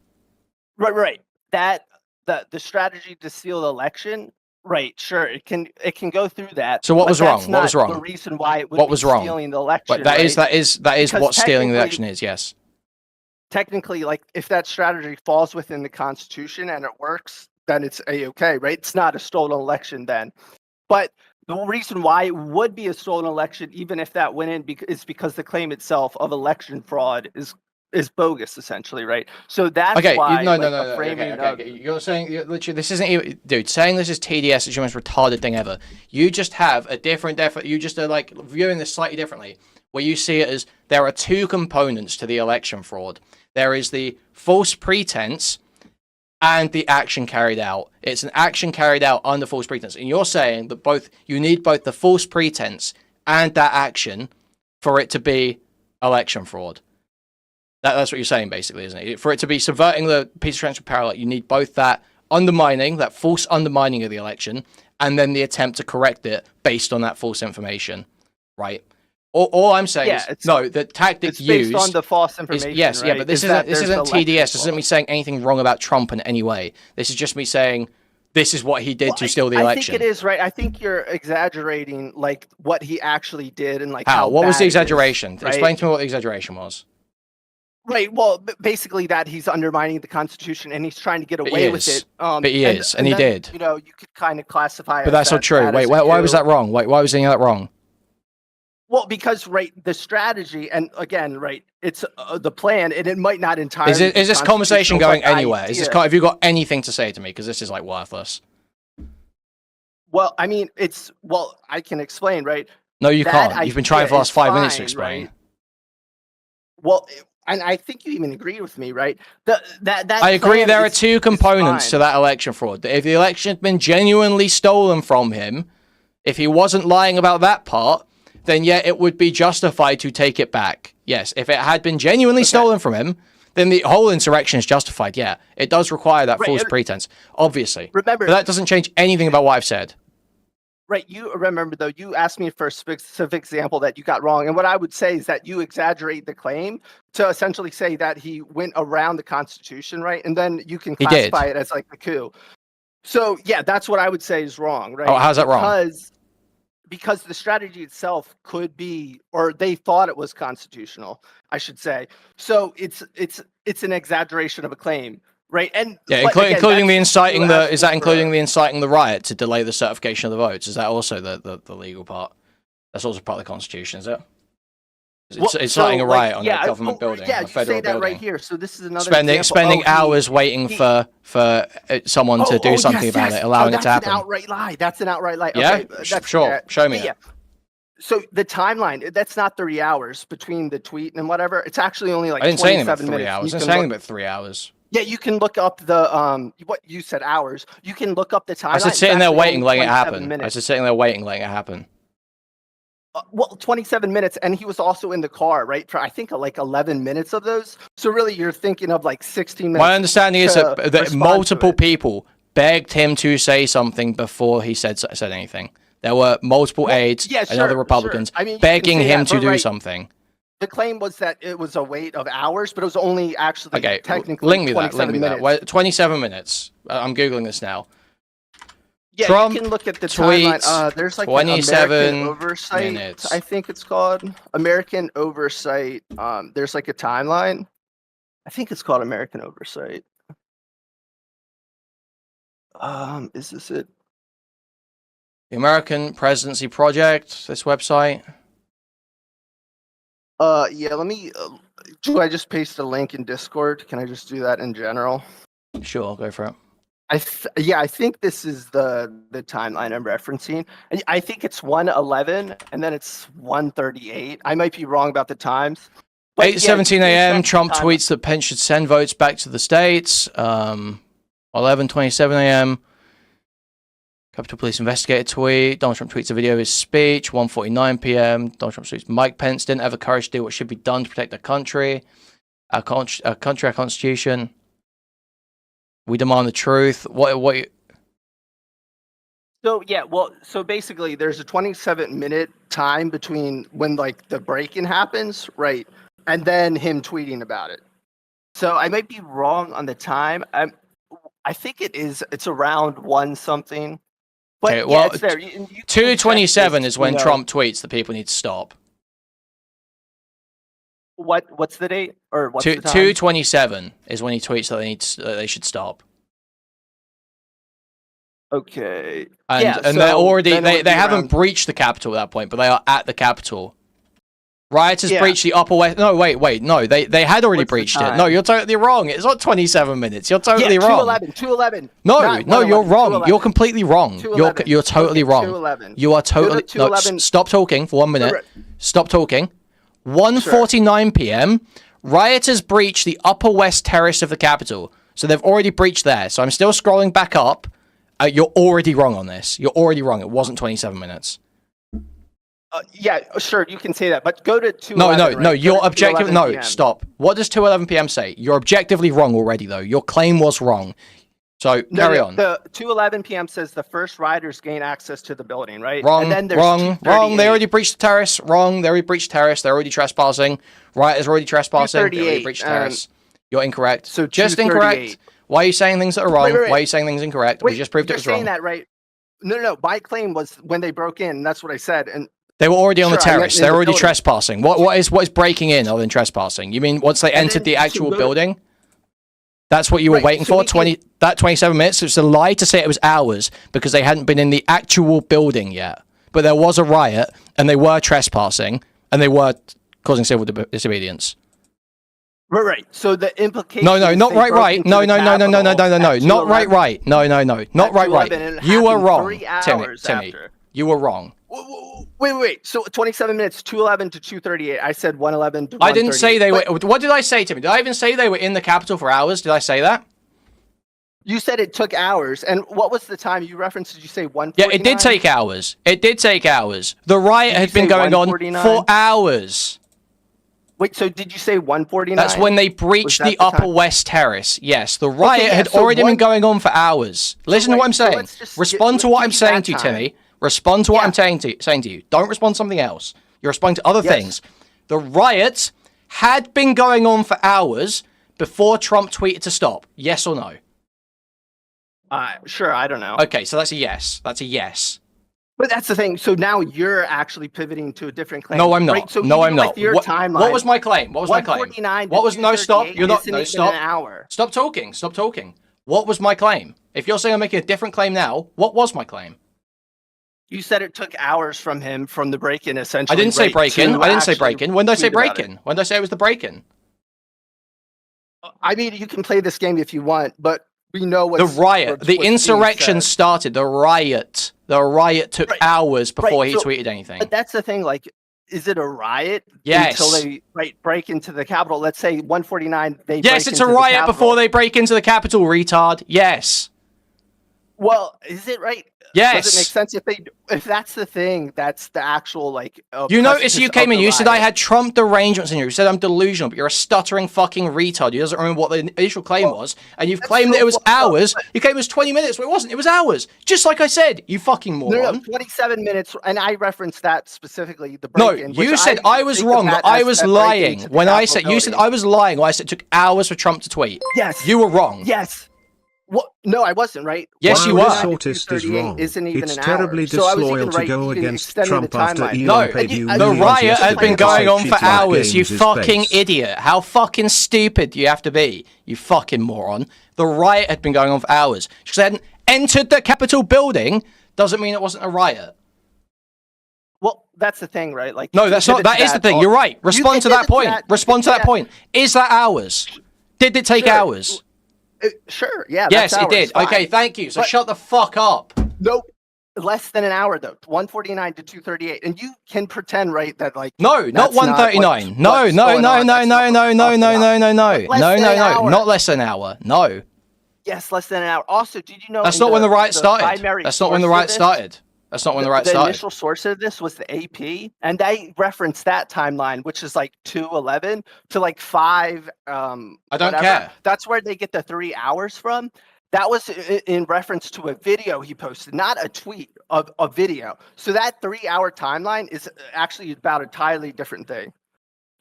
Right. That the strategy to steal the election. Right, sure. It can go through that. So what was wrong? What was wrong? The reason why it would be stealing the election. But that is what stealing the election is. Yes. Technically, like, if that strategy falls within the Constitution and it works, then it's a-okay, right? It's not a stolen election then. But the reason why it would be a stolen election, even if that went in, is because the claim itself of election fraud is bogus, essentially, right? So that's why. No. Okay. You're saying, literally, this isn't even, dude. Saying this is TDS is the most retarded thing ever. You just have a different you just are like viewing this slightly differently, where you see it as there are two components to the election fraud. There is the false pretense and the action carried out. It's an action carried out under false pretense, and you're saying that you need both the false pretense and that action for it to be election fraud. That's what you're saying, basically, isn't it? For it to be subverting the peaceful transfer of power, you need both that false undermining of the election, and then the attempt to correct it based on that false information, right? All I'm saying is, the tactic used based on the false information. Right? But this isn't TDS. This isn't me saying anything wrong about Trump in any way. This is just me saying this is what he did to steal the election. I think it is, right? I think you're exaggerating, like, what he actually did and like how. What was the exaggeration? Right? Explain to me what the exaggeration was. Right. Well, basically that he's undermining the Constitution and he's trying to get away with it. But he is, and he did. You know, you could kind of classify it. But that's not true. Wait, why was that wrong? Why was he that wrong? Well, because, right, the strategy, and again, right, it's the plan, and it might not entirely. Is this conversation going anywhere? Have you got anything to say to me? Because this is like worthless. Well, I mean, I can explain, right? No, you can't. You've been trying for the last 5 minutes to explain. Right? Well, and I think you even agree with me, right? I agree. There are two components to that election fraud. If the election had been genuinely stolen from him, if he wasn't lying about that part, then yeah, it would be justified to take it back. Yes, if it had been genuinely stolen from him, then the whole insurrection is justified. Yeah, it does require that false pretense, obviously. Remember, but that doesn't change anything about what I've said. Right. You remember, though, you asked me for a specific example that you got wrong. And what I would say is that you exaggerate the claim to essentially say that he went around the Constitution, right? And then you can classify it as like a coup. So, yeah, that's what I would say is wrong, right? Oh, how's that wrong? Because the strategy itself could be, or they thought it was constitutional, I should say. So it's an exaggeration of a claim. Right, and yeah, including the inciting including the inciting the riot to delay the certification of the votes? Is that also the legal part? That's also part of the Constitution, is it? It's inciting a riot on a government building, a federal building. Right here. So this is another spending hours waiting for someone to do something about it, allowing it to happen. That's an outright lie. That's an outright lie. Yeah, okay, sure. Show me it. So the timeline, that's not 3 hours between the tweet and whatever. It's actually only like 27 minutes. I didn't say anything about 3 hours. I didn't say anything about 3 hours. Yeah, you can look up the what you said hours. You can look up the timeline. I was just sitting there waiting, letting it happen. I was just sitting there waiting, letting it happen. well, 27 minutes, and he was also in the car, right? For I think like 11 minutes of those. So really, you're thinking of like 16 minutes. My understanding is that multiple people begged him to say something before he said anything. There were multiple aides and other Republicans begging him to do something. The claim was that it was a wait of hours, but it was only actually technically link me 27 minutes. That. 27 minutes. I'm Googling this now. Yeah, Trump you can look at the tweets, timeline. There's like 27 American Oversight, minutes. I think it's called. American Oversight. There's like a timeline. I think it's called American Oversight. Is this it? The American Presidency Project, this website. Yeah, let me, do I just paste a link in Discord? Can I just do that in general? Sure, I'll go for it. I think this is the timeline I'm referencing. I think it's 1:11 and then it's 1:38. I might be wrong about the times. 8:17 a.m. Trump tweets that Pence should send votes back to the states. 11:27 a.m. Capitol Police investigator tweet. Donald Trump tweets a video of his speech. 1:49 p.m. Donald Trump tweets Mike Pence didn't have the courage to do what should be done to protect the country, our Constitution. We demand the truth. What? So yeah, well, so basically, there's a 27-minute time between when like the break-in happens, right, and then him tweeting about it. So I might be wrong on the time. I think it's around 1 something. But okay, well, it's there. 2:27 is when Trump tweets that people need to stop. What's the date or what's the time? 2:27 is when he tweets that they should stop. Okay. And they're already they haven't breached the Capitol at that point, but they are at the Capitol. Rioters breached the Upper West. No, wait, no, they had already breached it. No, you're totally wrong. It's not 27 minutes. You're totally wrong. 2:11. No, you're wrong. You're completely wrong. You're totally wrong. 2:11. You are totally. No, stop talking for 1 minute. Stop talking. 1:49 p.m. Rioters breached the Upper West Terrace of the Capitol, so they've already breached there. So I'm still scrolling back up. You're already wrong on this. You're already wrong. It wasn't 27 minutes. Yeah, sure, you can say that, but go to 2:11. No. You're objective. No, stop. What does 2:11 p.m. say? You're objectively wrong already, though. Your claim was wrong. So carry on. The 2:11 p.m. says the first rioters gain access to the building, right? Wrong. And then there's Wrong. They already breached the terrace. Wrong. They already breached the terrace. They're already trespassing. Rioters are already trespassing. They already breached the terrace. You're incorrect. So just incorrect. Why are you saying things that are wrong? Wait. Why are you saying things incorrect? We just proved it was wrong. You're saying that, right? No. My claim was when they broke in. That's what I said. And they were already on the terrace. They're already trespassing. What is that in other than trespassing? You mean once they entered the actual building? That's what you were waiting for? 27 minutes? It's a lie to say it was hours because they hadn't been in the actual building yet. But there was a riot and they were trespassing and they were causing civil disobedience. Right. So the implication. No, not right. No. Not right. No. Not right. You were wrong, Timmy. You were wrong. Wait. So 27 minutes, 2:11 to 2:38. I said 1:11 to 1:38. I didn't say they were. What did I say, Timmy? Did I even say they were in the Capitol for hours? Did I say that? You said it took hours. And what was the time you referenced? Did you say 1:49? Yeah, it did take hours. The riot had been going on for hours. Wait, so did you say 1:49? That's when they breached the Upper West Terrace. Yes, the riot had already been going on for hours. Listen to what I'm saying. Respond to what I'm saying to you, Timmy. Respond to what I'm saying to you. Don't respond to something else. You're responding to other things. The riot had been going on for hours before Trump tweeted to stop. Yes or no? Sure, I don't know. Okay, so that's a yes. That's a yes. But that's the thing. So now you're actually pivoting to a different claim. No, I'm not. Right? So no, I'm not. Your timeline, what was my claim? What was my claim? What was no stop? You're not no stop. An hour. Stop talking. Stop talking. What was my claim? If you're saying I'm making a different claim now, what was my claim? You said it took hours from him from the break-in, essentially. I didn't say break-in. I didn't say break-in. When did I say break-in? When did I say it was the break-in? I mean, you can play this game if you want, but we know what the riot, the insurrection started. The riot took hours before he tweeted anything. But that's the thing. Like, is it a riot? Yes. Until they break into the Capitol. Let's say 1:49. Yes, it's a riot before they break into the Capitol. Retard. Yes. Well, is it right? Yes. Does it make sense if that's the thing? That's the actual like. You notice you came in. You said I riot. had Trump derangements in here. You said I'm delusional, but you're a stuttering fucking retard. You doesn't remember what the initial claim was, and you've claimed that it was hours. You claimed it was 20 minutes, but it wasn't. It was hours. Just like I said. You fucking moron. No, 27 minutes, and I referenced that specifically. The No, break-in, you which said I was wrong. That I was lying when I said you said I was lying. When I said it took hours for Trump to tweet. Yes. You were wrong. Yes. Well, no, I wasn't, right? Yes, you Wow, were. this autist is wrong. Isn't even It's an terribly hour. So I was disloyal even to right, go even against extending the Trump after timeline. Elon No, paid you the millions riot yesterday had been to going say on she for thought hours. games You is fucking base. idiot. How fucking stupid do you have to be? You fucking moron. The riot had been going on for hours. Because they hadn't entered the Capitol building doesn't mean it wasn't a riot. Well, that's the thing, right? Like, No, that's not. That is the thing. You're right. Respond to that point. Respond to that point. Is that hours? Did it take hours? Sure, yeah. Yes, that's it did. hours, Okay, fine. thank you. So But- shut the fuck up. Nope. Less than an hour though. 1:49 to 2:38, and you can pretend, right, that like. No, not that's 1:39. No, what's no, going no, on. no, That's no, not no, what no, we're no, talking no, about. no, no, Less no, than no, an no, hour. not less than an hour. No, Yes, less than an hour. Also, did you know that's in not when the riot started. primary That's not when the source of riot this- started. That's not when the riot The started. initial source of this was the AP, and they referenced that timeline, which is like 2:11 to like 5. I don't whatever. care. That's where they get the 3 hours from. That was in reference to a video he posted, not a tweet of a video. So that 3-hour timeline is actually about a entirely different thing.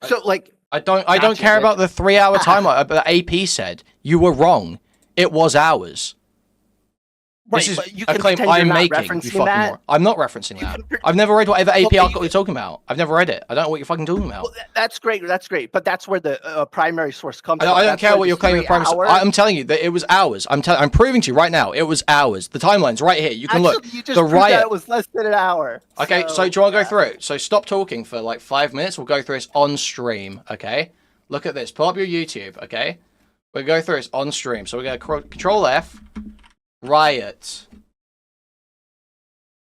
So like, I don't Gotcha, care Dick. about the 3-hour timeline. But the AP said you were wrong. It was hours. This is but you a can claim pretend you're I'm not making. You referencing fucking that. moron. I'm not referencing that. can pre- I've never read whatever AP but article you- you're talking about. I've never read it. I don't know what you're fucking talking about. Well, that's great. That's great. But that's where the primary source comes I from. don't That's care where what the you're claiming. 3 hours- I'm telling you that it was hours. I'm proving to you right now. It was hours. The timeline's right here. You can Actually, look. You just The proved that riot. it was less than an hour. Okay, so do you want to go through it? So stop talking for like 5 minutes. We'll go through this on stream. Okay. Look at this. Pull up your YouTube. Okay. We'll go through this on stream. So we're gonna Control F. Riot.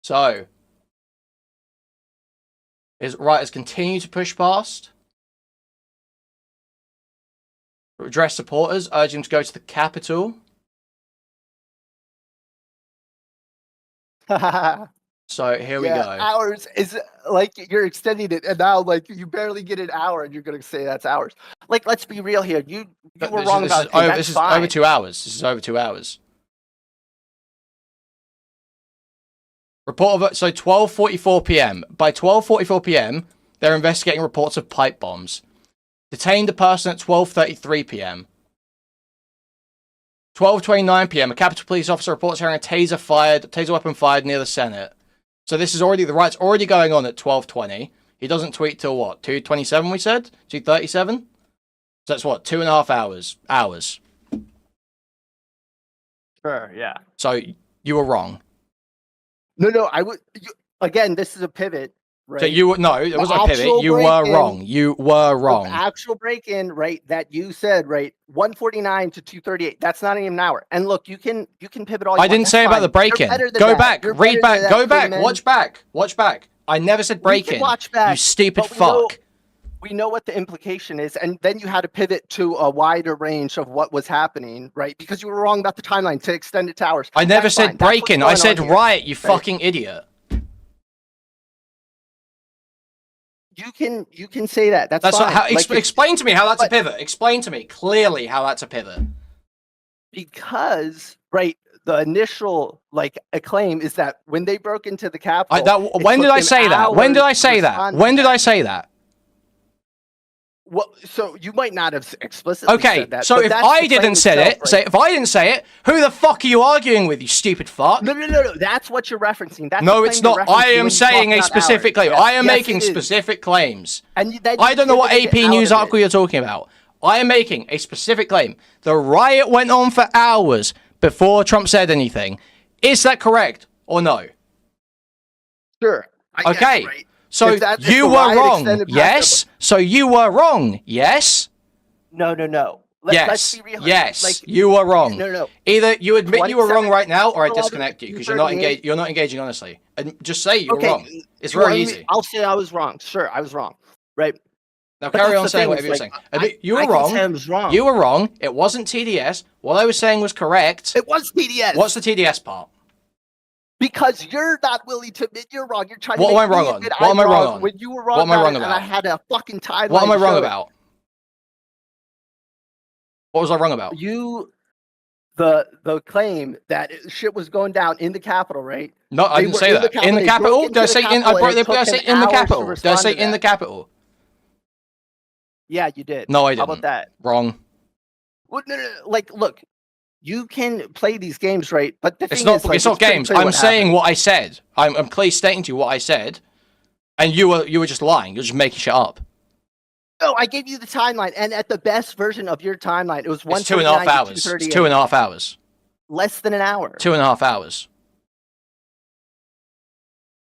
So, rioters continue to push past. Address supporters, urging them to go to the Capitol. So here we go. Hours is like you're extending it, and now like you barely get an hour, and you're gonna say that's hours. Like, let's be real here. You were wrong about it. This is over 2 hours. This is over 2 hours. Report of so 12:44 p.m. By 12:44 p.m., they're investigating reports of pipe bombs. Detained a person at 12:33 p.m. 12:29 p.m. A Capitol Police officer reports hearing a taser weapon fired near the Senate. So this is already the riot's already going on at 12:20. He doesn't tweet till what? 2:27 we said? 2:37? So that's what? 2.5 hours. Hours. Sure. Yeah. So you were wrong. No. I would. Again, this is a pivot. Right? So you no, it The wasn't a pivot. actual You were break-in- wrong. You were wrong. Actual break-in, right? That you said, right? 1:49 to 2:38. That's not even an hour. And look, you can pivot all. You I want. didn't That's say about fine. the break-in. You're better than Go that. back, You're read better back, than go that, back, Kuihman. watch back. I never said We can break-in. watch back, You stupid but we know- fuck. We know what the implication is, and then you had to pivot to a wider range of what was happening, right? Because you were wrong about the timeline to extend it to hours. I never That's said fine. That's what's break-in. I going said on here. riot. You Right. fucking idiot. You can say that. That's That's fine. not how. Like, Explain to me how that's a but- pivot. Explain to me clearly how that's a pivot. because right, the initial like acclaim is that when they broke into the Capitol. When did I say that? When did I say that? When did I say that? Well, so you might not have explicitly Okay, said that. so but if that's I the claim didn't say itself, it, right? if I didn't say it, who the fuck are you arguing with, you stupid fuck? No. That's what you're referencing. That's No, the it's claim not. you're I referencing am when you saying talk a about specific hours. claim. Yes, I am yes, making it is. specific claims. And then I don't know what pivoted AP out News of it. article you're talking about. I am making a specific claim. The riot went on for hours before Trump said anything. Is that correct or no? Sure. I guess, Okay. right. So If if you the were riot wrong. extended past Yes. So you were wrong. Yes. No. Yes. Let's be real. Yes. Like, You were wrong. No. Either you admit you were wrong 27, right now, or I 11, disconnect you because you're not 38. engaged. You're not engaging honestly. And just say you were Okay. wrong. It's Well, very easy. I'll say I was wrong. Sure, I was wrong. Right. Now carry on saying whatever you're saying. You were wrong. You were wrong. It wasn't TDS. What I was saying was correct. It was TDS. What's the TDS part? Because you're not willing to admit you're wrong. You're trying to What am I wrong on? What am I wrong on? When you were wrong what am I wrong about? And I had a fucking timeline. What am I wrong about? What was I wrong about? The claim that shit was going down in the Capitol, right? No, I didn't say that. In the Capitol? Did I say in? Did I say in the Capitol? Did I say in the Capitol? Yeah, you did. No, I didn't. How about that? Wrong. Well, no. Like, look, you can play these games, right? But the thing is, like, it's not games. I'm saying what I said. I'm clearly stating to you what I said, and you were just lying. You're just making shit up. No, I gave you the timeline, and at the best version of your timeline, it was 1:49 to 2.5 hours. It's 2.5 hours. Less than an hour. 2.5 hours.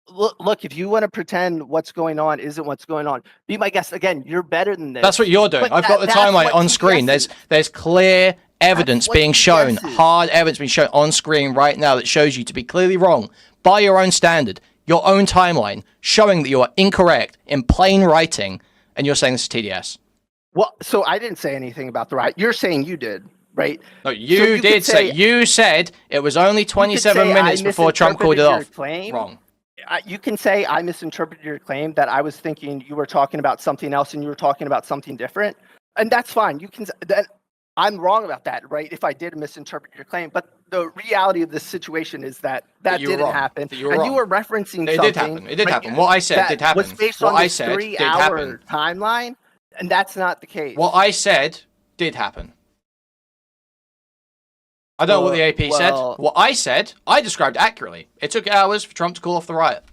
Look, if you want to pretend what's going on isn't what's going on, be my guest. Again, you're better than this. That's what you're doing. I've got the timeline on screen. There's clear evidence being shown, hard evidence being shown on screen right now that shows you to be clearly wrong by your own standard, your own timeline, showing that you are incorrect in plain writing, and you're saying this is TDS. Well, so I didn't say anything about the right. You're saying you did, right? No, you did say. You said it was only 27 minutes before Trump called it off. Wrong. You can say I misinterpreted your claim, that I was thinking you were talking about something else and you were talking about something different, and that's fine. You can. Then I'm wrong about that, right? If I did misinterpret your claim, but the reality of this situation is that didn't happen, and you were referencing something. It did happen. It did happen. What I said did happen. Was based on this 3-hour timeline, and that's not the case. What I said did happen. I don't know what the AP said. What I said, I described accurately. It took hours for Trump to call off the riot.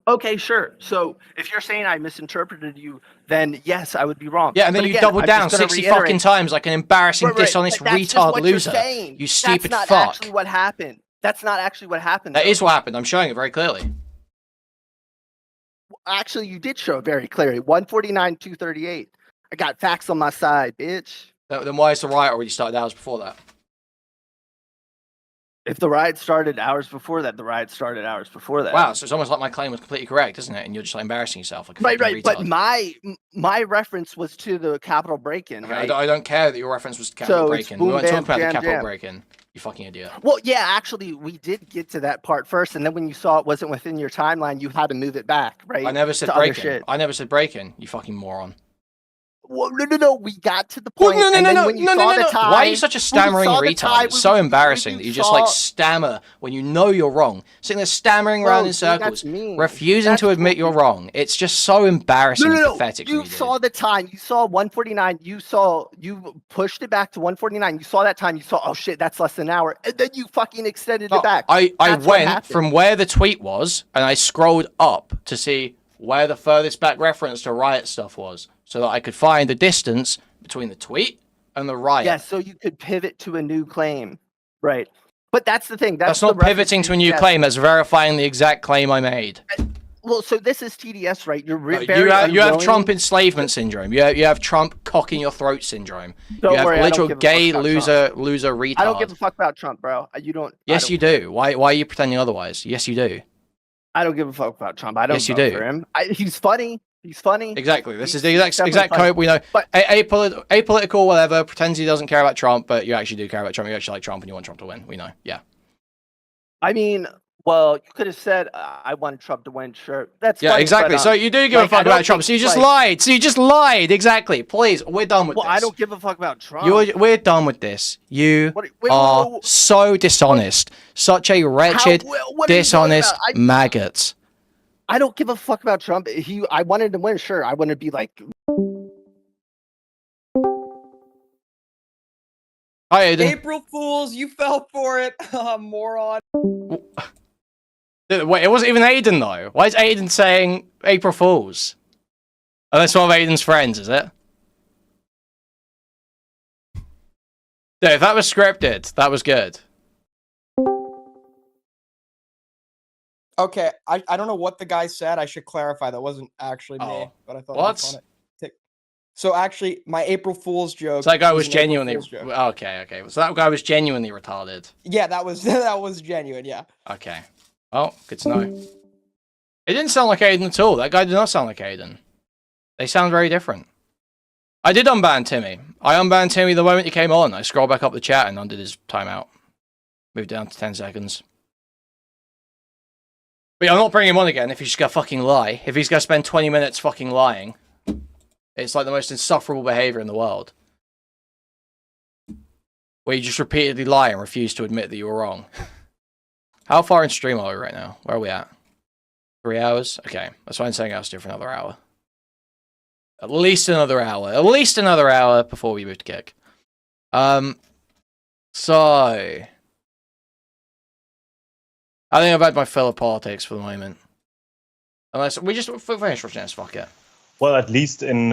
Okay, sure. So if you're saying I misinterpreted you, then yes, I would be wrong. Yeah, and then you doubled down 60 fucking times like an embarrassing, dishonest retard loser. You stupid fuck. That's not actually what happened. That's not actually what happened. That is what happened. I'm showing it very clearly. Actually, you did show it very clearly. 149, 238. I got facts on my side, bitch. Then why is the riot already started hours before that? If the riot started hours before that, the riot started hours before that. Wow, so it's almost like my claim was completely correct, isn't it? And you're just like embarrassing yourself. Like right. Retard. But my reference was to the Capitol break-in, right? I don't care that your reference was to Capitol break-in. We weren't talking about the Capitol break-in. You fucking idiot. Well, yeah, actually, we did get to that part first, and then when you saw it wasn't within your timeline, you had to move it back, right? I never said break-in. I never said break-in, you fucking moron. Well, no. We got to the point. No. Why are you such a stammering retard? It's so embarrassing that you just like stammer when you know you're wrong. Sitting there stammering around in circles, refusing to admit you're wrong. It's just so embarrassing and pathetic. You saw the time. You saw 149. You pushed it back to 149. You saw that time. You saw, oh shit, that's less than an hour. And then you fucking extended it back. I went from where the tweet was and I scrolled up to see where the furthest back reference to riot stuff was, so that I could find the distance between the tweet and the riot. Yeah, so you could pivot to a new claim. Right. But that's the thing. That's not pivoting to a new claim. That's verifying the exact claim I made. Well, so this is TDS, right? You have Trump enslavement syndrome. You have Trump cocking your throat syndrome. You have literal gay loser retard. I don't give a fuck about Trump, bro. You don't. Yes, you do. Why are you pretending otherwise? Yes, you do. I don't give a fuck about Trump. I don't vote for him. He's funny. He's funny. Exactly. This is the exact code we know. But apolitical, whatever, pretends he doesn't care about Trump, but you actually do care about Trump. You actually like Trump and you want Trump to win. We know. Yeah. I mean, well, you could have said, I wanted Trump to win. Sure. That's yeah, funny, exactly. But, so you do give a fuck about Trump. So you just lied. So you just lied. Exactly. Please, we're done with this. Well, I don't give a fuck about Trump. We're done with this. You are so dishonest. Such a wretched, dishonest maggot. I don't give a fuck about Trump. I wanted to win, sure. I want to be like. Hi, Aiden. April Fools, you fell for it, moron. Wait, it wasn't even Aiden though. Why is Aiden saying April Fools? Oh, that's one of Aiden's friends, is it? Dude, if that was scripted, that was good. Okay, I don't know what the guy said. I should clarify. That wasn't actually me, but I thought what? So actually, my April Fool's joke. So that guy was genuinely okay. So that guy was genuinely retarded. Yeah, that was genuine. Yeah. Okay. Oh, good to know. It didn't sound like Aiden at all. That guy did not sound like Aiden. They sound very different. I did unban Timmy. I unbanned Timmy the moment he came on. I scrolled back up the chat and undid his timeout. Moved down to 10 seconds. But I'm not bringing him on again if he's just gonna fucking lie. If he's gonna spend 20 minutes fucking lying. It's like the most insufferable behavior in the world. Where you just repeatedly lie and refuse to admit that you were wrong. How far in stream are we right now? Where are we at? 3 hours? Okay, that's why I'm saying I'll do for another hour. At least another hour. At least another hour before we move to kick. So... I think I've had my fill of politics for the moment. Unless we just finish with this, fuck it. Well, at least in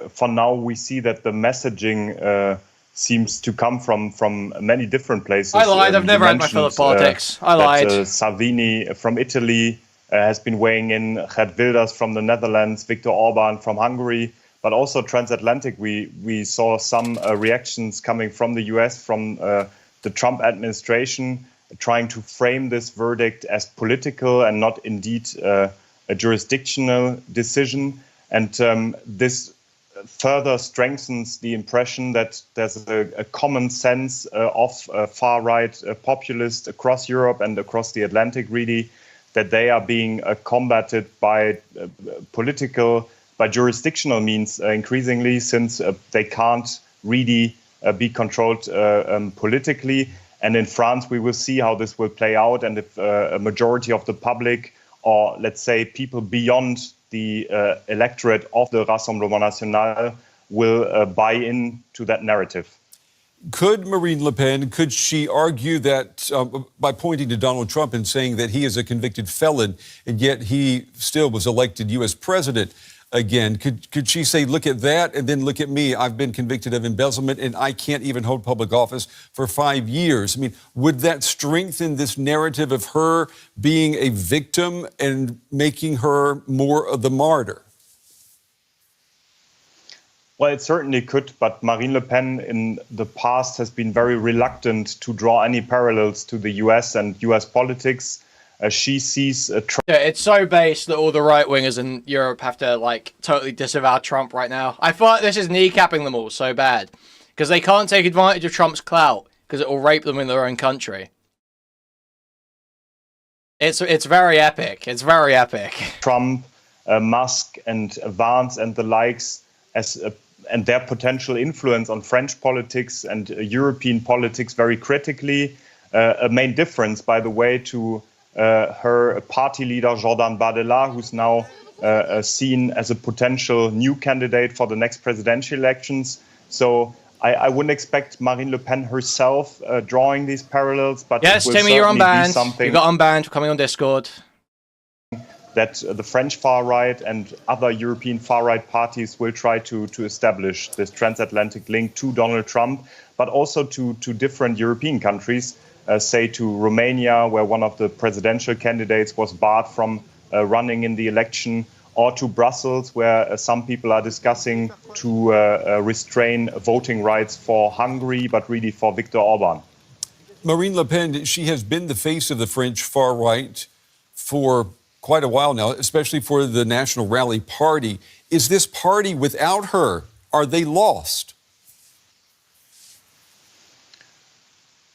for now, we see that the messaging seems to come from many different places. I lied. I've never had my fill of politics. I lied. Salvini from Italy has been weighing in. Geert Wilders from the Netherlands, Viktor Orban from Hungary, but also transatlantic. We saw some reactions coming from the US, from the Trump administration, trying to frame this verdict as political and not indeed a jurisdictional decision. And this further strengthens the impression that there's a common sense of far-right populists across Europe and across the Atlantic, really, that they are being combated by by jurisdictional means increasingly, since they can't really be controlled politically. And in France, we will see how this will play out, and if a majority of the public, or let's say people beyond the electorate of the Rassemblement National, will buy into that narrative. Could Marine Le Pen, could she argue that by pointing to Donald Trump and saying that he is a convicted felon, and yet he still was elected U.S. president again? Could she say, look at that, and then look at me, I've been convicted of embezzlement and I can't even hold public office for 5 years? I mean, would that strengthen this narrative of her being a victim and making her more of the martyr? Well, it certainly could, but Marine Le Pen in the past has been very reluctant to draw any parallels to the US and US politics. She sees yeah, it's so base that all the right-wingers in Europe have to, like, totally disavow Trump right now. I feel like this is kneecapping them all so bad. Because they can't take advantage of Trump's clout, because it will rape them in their own country. It's very epic. It's very epic. Trump, Musk, and Vance and the likes, and their potential influence on French politics and European politics very critically. A main difference, by the way, to her party leader, Jordan Bardella, who's now seen as a potential new candidate for the next presidential elections. So I wouldn't expect Marine Le Pen herself drawing these parallels, but yes, it will Timmy, you're unbanned. Something you got unbanned for coming on Discord. That the French far-right and other European far-right parties will try to establish this transatlantic link to Donald Trump, but also to different European countries. Say to Romania, where one of the presidential candidates was barred from running in the election, or to Brussels, where some people are discussing to restrain voting rights for Hungary, but really for Viktor Orban. Marine Le Pen, she has been the face of the French far-right for quite a while now, especially for the National Rally Party. Is this party without her? Are they lost?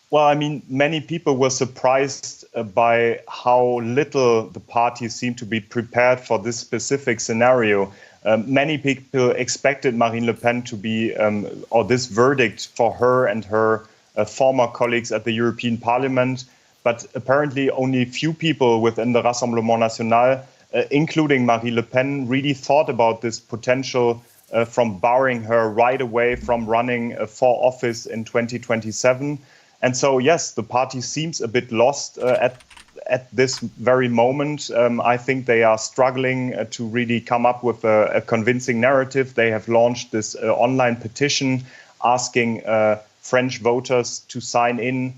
Well, I mean, many people were surprised by how little the party seemed to be prepared for this specific scenario. Many people expected Marine Le Pen to be, or this verdict for her and her former colleagues at the European Parliament, but apparently only few people within the Rassemblement National, including Marine Le Pen, really thought about this potential from barring her right away from running for office in 2027. And so, yes, the party seems a bit lost at this very moment. I think they are struggling to really come up with a convincing narrative. They have launched this online petition asking French voters to sign in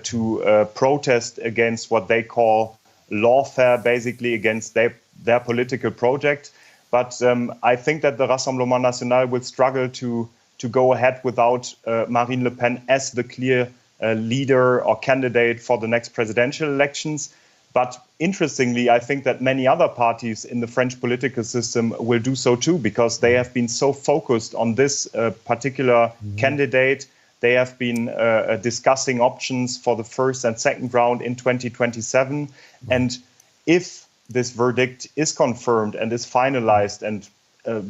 to protest against what they call lawfare, basically against their political project. But I think that the Rassemblement National will struggle to go ahead without Marine Le Pen as the clear leader or candidate for the next presidential elections. But interestingly, I think that many other parties in the French political system will do so too, because they have been so focused on this particular candidate. They have been discussing options for the first and second round in 2027. And if this verdict is confirmed and is finalized and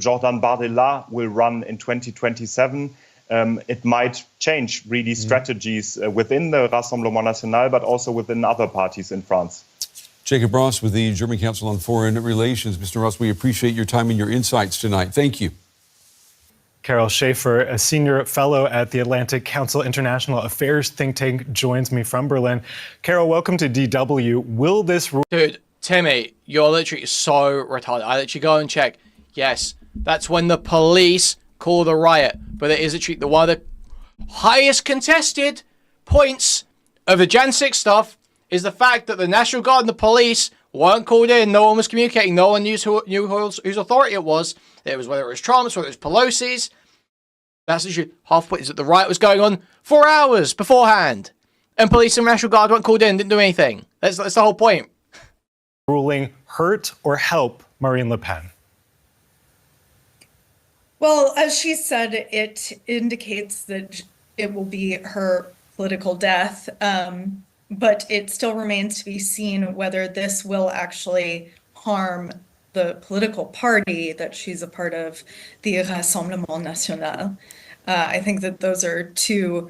Jordan Bardella will run in 2027, it might change really strategies within the Rassemblement National, but also within other parties in France. Jacob Ross with the German Council on Foreign Relations. Mr. Ross, we appreciate your time and your insights tonight. Thank you. Carol Schaefer, a senior fellow at the Atlantic Council International Affairs think tank, joins me from Berlin. Carol, welcome to DW. Will this... Dude, Timmy, you're literally so retarded. I literally go and check. Yes, that's when the police call the riot. But it is literally one of the highest contested points of the Jan 6 stuff is the fact that the National Guard and the police weren't called in. No one was communicating. No one knew whose authority it was. It was whether it was Trump's, whether it was Pelosi's. That's literally half the point, is that the riot was going on 4 hours beforehand. And police and National Guard weren't called in, didn't do anything. That's the whole point. Ruling hurt or help Marine Le Pen? Well, as she said, it indicates that it will be her political death. But it still remains to be seen whether this will actually harm the political party that she's a part of, the Rassemblement National. I think that those are two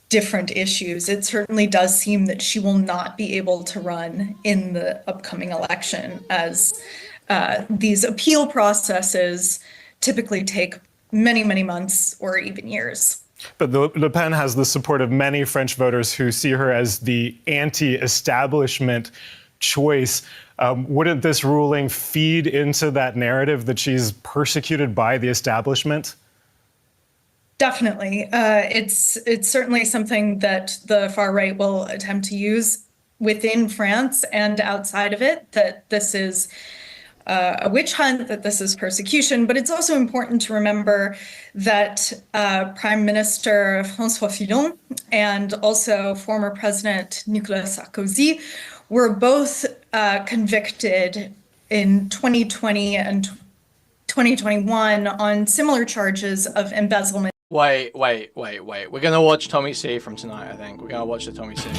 different issues. It certainly does seem that she will not be able to run in the upcoming election, as these appeal processes typically take many, many months or even years. But Le Pen has the support of many French voters who see her as the anti-establishment choice. Wouldn't this ruling feed into that narrative that she's persecuted by the establishment? Definitely. It's certainly something that the far right will attempt to use within France and outside of it, that this is a witch hunt, that this is persecution. But it's also important to remember that Prime Minister François Fillon and also former President Nicolas Sarkozy were both convicted in 2020 and 2021 on similar charges of embezzlement. Wait. We're going to watch Tommy C from tonight, I think. We're going to watch the Tommy C.